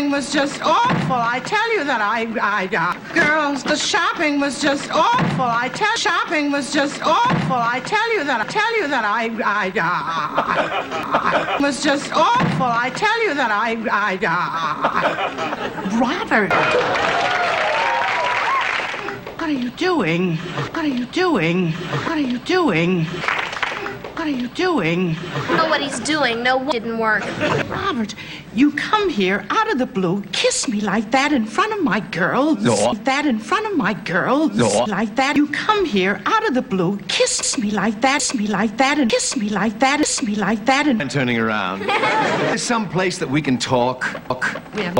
shopping was just awful. I tell you that girls, the shopping was just awful. Shopping was just awful. I tell you that was just awful. I tell you that Robert. What are you doing? What are you doing? What are you doing? What are you doing? I know what he's doing. No, it didn't work. Robert, you come here out of the blue, kiss me like that in front of my girls. No. Like that in front of my girls. No. Like that. You come here out of the blue, kiss me like that, kiss me like that, and kiss me like that, kiss me like that, and turning around. There's some place that we can talk. We have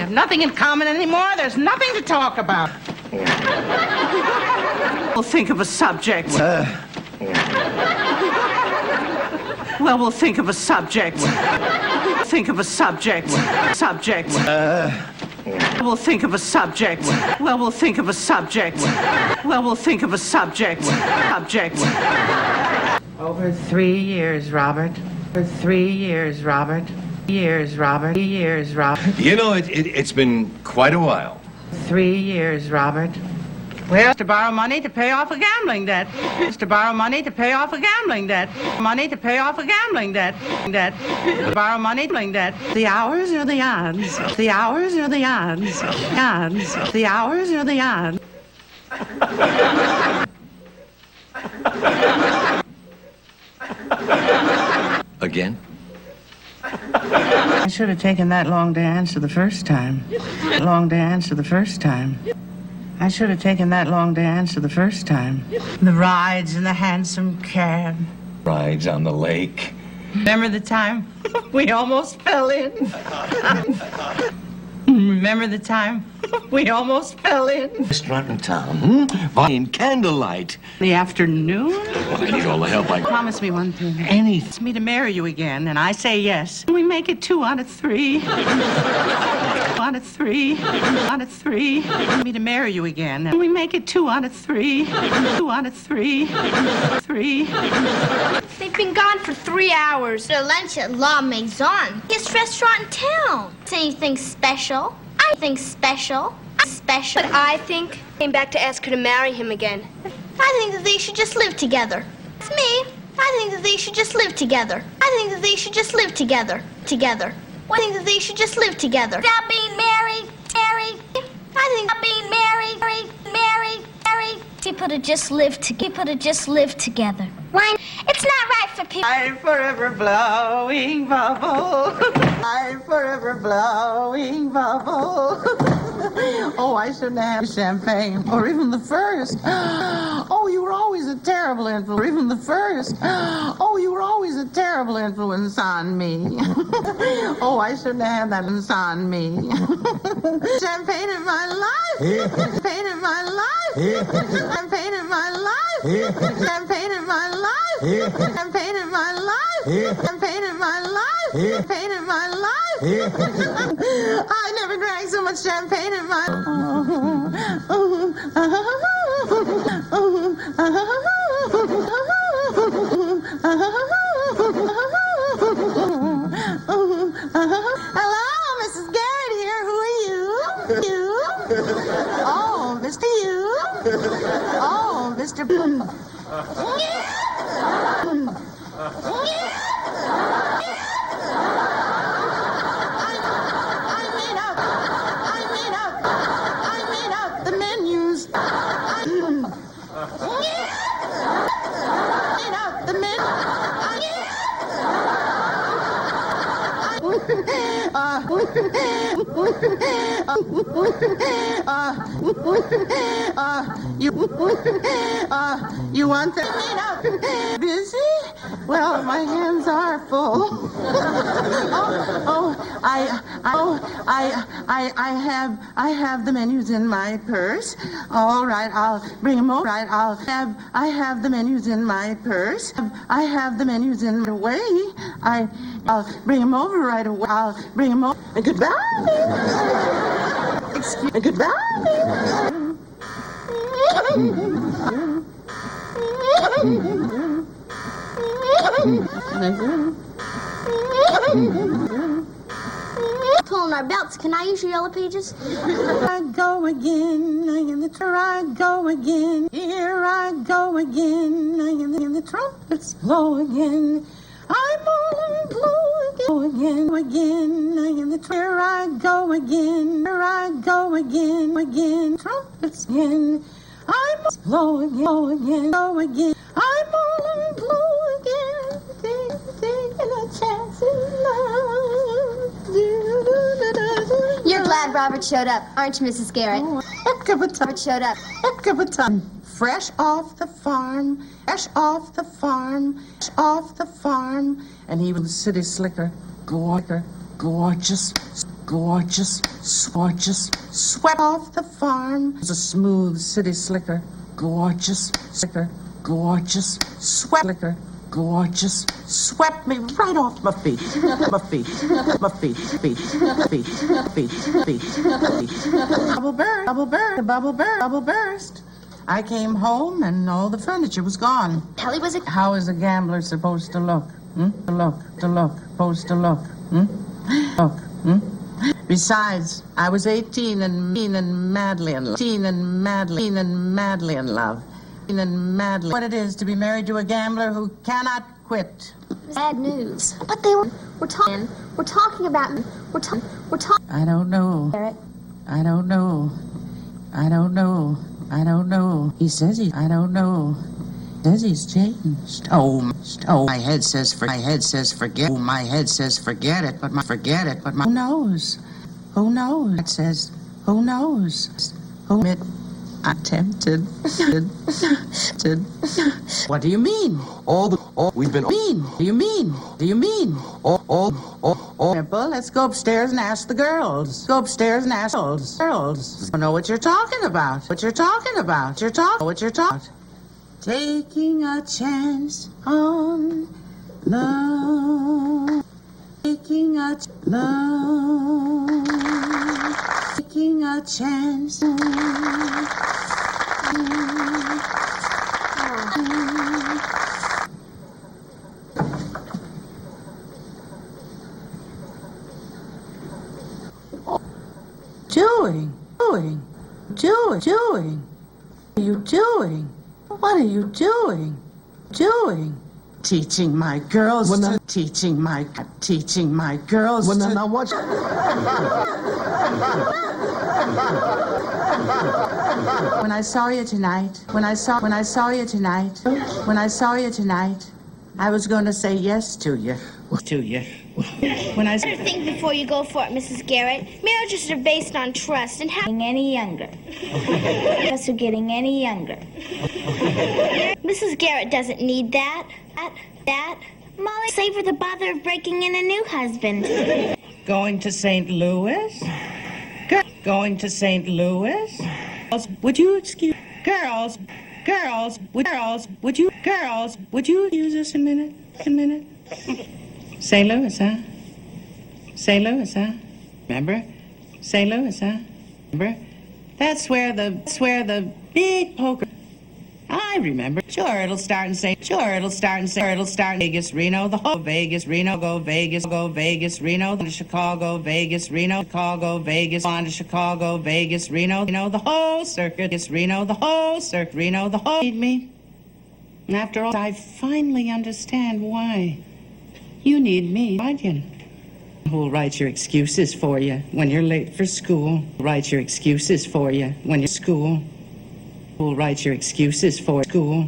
nothing in common anymore. There's nothing to talk about. We'll think of a subject. Well, we'll think of a subject. Think of a subject. Subject. We'll think of a subject. Well, we'll think of a subject. Well, we'll think of a subject. Subject. Over 3 years, Robert. For 3 years, Robert. Years, Robert. Years, Robert. You know, it's been quite a while. 3 years, Robert. Well, to borrow money to pay off a gambling debt. To borrow money to pay off a gambling debt. Money to pay off a gambling debt. To borrow money to debt. The hours or the odds? The hours or the odds? Odds. The hours or the odds? Again? I should have taken that long to answer the first time. Long to answer the first time. I should have taken that long to answer the first time. The rides in the hansom cab. Rides on the lake. Remember the time we almost fell in? Remember the time we almost fell in? Restaurant in town, in candlelight. The afternoon? Well, I need all the help I can. Promise me one thing. Anything. It's me to marry you again, and I say yes. We make it 2 out of 3. 2 out of 3. 2 out of 3. Me to marry you again, and we make it 2 out of 3. 2 out of 3. 3. They've been gone for 3 hours. Their lunch at La Maison. Biggest restaurant in town. Is anything special? I think special. Special. But I think came back to ask her to marry him again. I think that they should just live together. It's me. I think that they should just live together. I think that they should just live together. Together. I think that they should just live together. Without being married. Married. I think not being married. Married. People to just live together. Why? It's not right for people. I'm forever blowing bubble. I'm forever blowing bubble. Oh, I shouldn't have champagne, or even the first. Oh, you were always a terrible influence, or even the first. Oh, you were always a terrible influence on me. Oh, I shouldn't have that influence on me. Champagne in my life. Champagne in my life. Champagne in my life. Champagne in my life. Champagne in my life. Champagne in my life. Champagne in my life. I never drank so much champagne in my life. Hello, Mrs. Garrett here. Who are you? You? Oh, Mr. You? Oh, Mr. I made up the menus. I made up the menu. You want that? Busy? Well, my hands are full. I have the menus in my purse. All right, I'll bring them over. Right, I have the menus in my purse. I have the menus in the way. I'll bring them over right away. I'll bring them over. Goodbye. Excuse me. Goodbye. pulling our belts. Can I use your yellow pages? I go again, in the I go again. Here I go again, in the trumpets blow again. I'm all blow again, in the here I go again, again, trumpets again. I'm blow again, go again. I'm all blow again, taking a chance in love. You're glad Robert showed up, aren't you, Mrs. Garrett? Heck of a time. Robert showed up. Heck of a time. Fresh off the farm, fresh off the farm, fresh off the farm. And he was the city slicker, gorgeous, swept off the farm. He was a smooth city slicker, gorgeous, swept gorgeous, swept me right off my feet. Bubble burst. I came home and all the furniture was gone. Kelly was a... How is a gambler supposed to look? Supposed to look. Besides, I was 18 and madly in love. What it is to be married to a gambler who cannot quit. Bad news. But they were talking. We're talking about. We're talking. I don't know. Garrett. I don't know. He says I don't know. Says he's changed. Oh, my head says forget. My head says forget it, but my who knows? It says who knows? I'm tempted. What do you mean? We've been. Do you mean? Simple. Let's go upstairs and ask the girls. Girls. I know what you're talking about. What you're talking about. Taking a chance on love. Taking a chance. Doing. What are you doing? Teaching my girls. Teaching my girls. Now watch. When I saw you tonight, I was going to say yes to you. When I Think before you go for it, Mrs. Garrett. Marriages are based on trust and how... Any younger. Us are getting any younger. Mrs. Garrett doesn't need that. Molly, save her the bother of breaking in a new husband. going to St. Louis? Would you excuse would you excuse us a minute? St. Louis, huh? Remember? St. Louis, huh? Remember? That's where the big poker. I remember. Sure, it'll start in Vegas, Reno, the whole Vegas, Reno, go Vegas, Reno, to Chicago, Vegas, Reno, Chicago, Vegas, on to Chicago, Vegas, Reno, the whole circuit, Reno, the whole circuit, Reno, the whole. Need me? And after all, I finally understand why. You need me, Guardian. Who'll write your excuses for you when you're late for school? Write your excuses for you when you're school. Who'll write your excuses for school?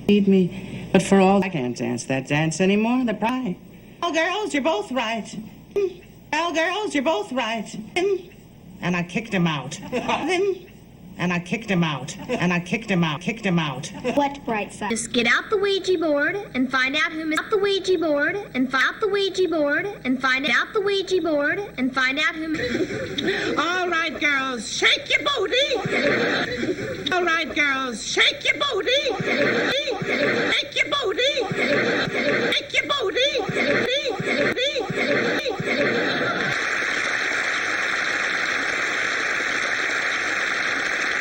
Need me, but for all I can't dance that dance anymore. The pride. Oh, girls, you're both right. Oh, girls, you're both right. And I kicked him out. And I kicked him out. What bright side? Just get out the Ouija board and find out who missed the Ouija board and find out the Ouija board and find out the Ouija board and find out who. All right, girls, shake your booty. All right, girls, shake your booty. Shake your booty. Shake your booty.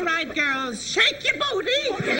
All right, girls, shake your booty.